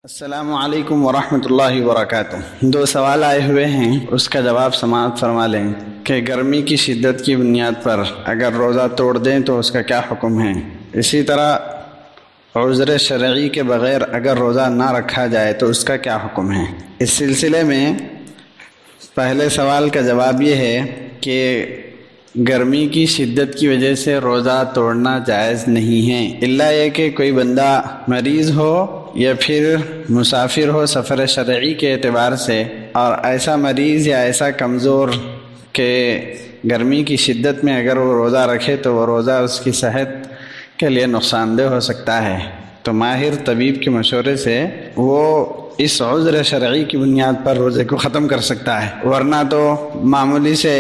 السلام علیکم ورحمۃ اللہ وبرکاتہ۔ دو سوال آئے ہوئے ہیں، اس کا جواب سماعت فرما لیں کہ گرمی کی شدت کی بنیاد پر اگر روزہ توڑ دیں تو اس کا کیا حکم ہے۔ اسی طرح عذر شرعی کے بغیر اگر روزہ نہ رکھا جائے تو اس کا کیا حکم ہے۔ اس سلسلے میں پہلے سوال کا جواب یہ ہے کہ گرمی کی شدت کی وجہ سے روزہ توڑنا جائز نہیں ہے، الا یہ کہ کوئی بندہ مریض ہو یا پھر مسافر ہو سفر شرعی کے اعتبار سے، اور ایسا مریض یا ایسا کمزور کہ گرمی کی شدت میں اگر وہ روزہ رکھے تو وہ روزہ اس کی صحت کے لیے نقصان دہ ہو سکتا ہے، تو ماہر طبیب کے مشورے سے وہ اس عذر شرعی کی بنیاد پر روزے کو ختم کر سکتا ہے، ورنہ تو معمولی سے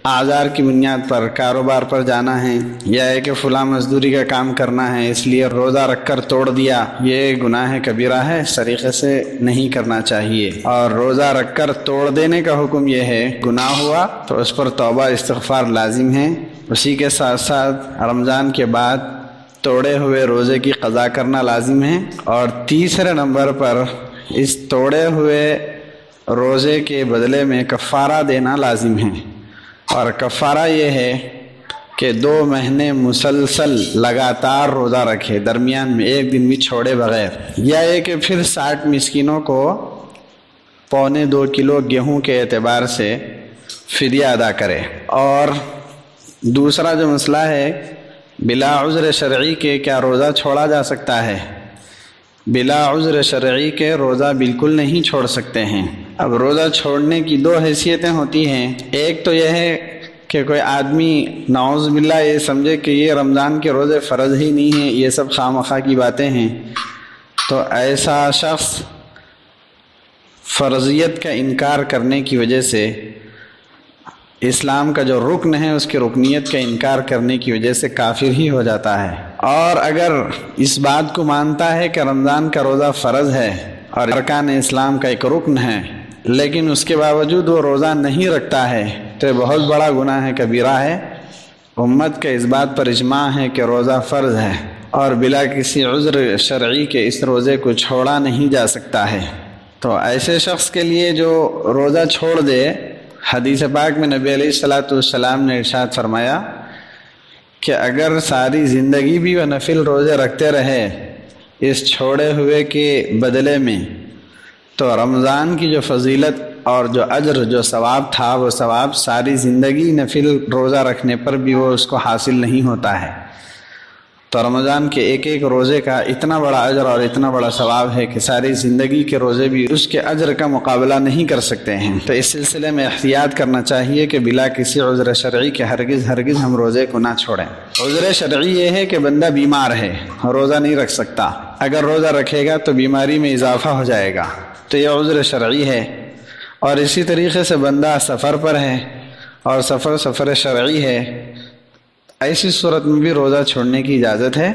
اعذار کی بنیاد پر کاروبار پر جانا ہے یا ہے کہ فلاں مزدوری کا کام کرنا ہے اس لیے روزہ رکھ کر توڑ دیا، یہ گناہ کبیرہ ہے، اس طریقے سے نہیں کرنا چاہیے۔ اور روزہ رکھ کر توڑ دینے کا حکم یہ ہے، گناہ ہوا تو اس پر توبہ استغفار لازم ہے، اسی کے ساتھ ساتھ رمضان کے بعد توڑے ہوئے روزے کی قضا کرنا لازم ہے، اور تیسرے نمبر پر اس توڑے ہوئے روزے کے بدلے میں کفارہ دینا لازم ہے، اور کفارہ یہ ہے کہ 2 مہینے مسلسل لگاتار روزہ رکھے، درمیان میں ایک دن بھی چھوڑے بغیر، یا یہ کہ پھر 60 مسکینوں کو 1.25 کلو گیہوں کے اعتبار سے فدیہ ادا کرے۔ اور دوسرا جو مسئلہ ہے، بلا عذر شرعی کے کیا روزہ چھوڑا جا سکتا ہے؟ بلا عذر شرعی کے روزہ بالکل نہیں چھوڑ سکتے ہیں۔ اب روزہ چھوڑنے کی 2 حیثیتیں ہوتی ہیں، ایک تو یہ ہے کہ کوئی آدمی نعوذ باللہ یہ سمجھے کہ یہ رمضان کے روزے فرض ہی نہیں ہیں، یہ سب خواہ کی باتیں ہیں، تو ایسا شخص فرضیت کا انکار کرنے کی وجہ سے، اسلام کا جو رکن ہے اس کے رکنیت کا انکار کرنے کی وجہ سے کافر ہی ہو جاتا ہے۔ اور اگر اس بات کو مانتا ہے کہ رمضان کا روزہ فرض ہے اور ارکان اسلام کا ایک رکن ہے، لیکن اس کے باوجود وہ روزہ نہیں رکھتا ہے تو یہ بہت بڑا گناہ ہے، کبیرہ ہے۔ امت کے اس بات پر اجماع ہے کہ روزہ فرض ہے اور بلا کسی عذر شرعی کے اس روزے کو چھوڑا نہیں جا سکتا ہے۔ تو ایسے شخص کے لیے جو روزہ چھوڑ دے، حدیث پاک میں نبی علیہ السلام نے ارشاد فرمایا کہ اگر ساری زندگی بھی وہ نفل روزے رکھتے رہے اس چھوڑے ہوئے کے بدلے میں، تو رمضان کی جو فضیلت اور جو اجر جو ثواب تھا وہ ثواب ساری زندگی نفل روزہ رکھنے پر بھی وہ اس کو حاصل نہیں ہوتا ہے۔ تو رمضان کے ایک ایک روزے کا اتنا بڑا اجر اور اتنا بڑا ثواب ہے کہ ساری زندگی کے روزے بھی اس کے اجر کا مقابلہ نہیں کر سکتے ہیں۔ تو اس سلسلے میں احتیاط کرنا چاہیے کہ بلا کسی عذر شرعی کے ہرگز ہم روزے کو نہ چھوڑیں۔ عذر شرعی یہ ہے کہ بندہ بیمار ہے، روزہ نہیں رکھ سکتا، اگر روزہ رکھے گا تو بیماری میں اضافہ ہو جائے گا، تو یہ عذر شرعی ہے۔ اور اسی طریقے سے بندہ سفر پر ہے اور سفر شرعی ہے، ایسی صورت میں بھی روزہ چھوڑنے کی اجازت ہے۔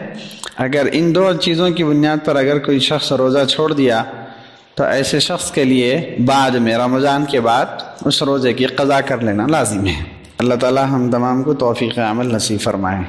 اگر ان 2 چیزوں کی بنیاد پر اگر کوئی شخص روزہ چھوڑ دیا تو ایسے شخص کے لیے بعد میں رمضان کے بعد اس روزے کی قضا کر لینا لازم ہے۔ اللہ تعالی ہم تمام کو توفیق عمل نصیب فرمائے۔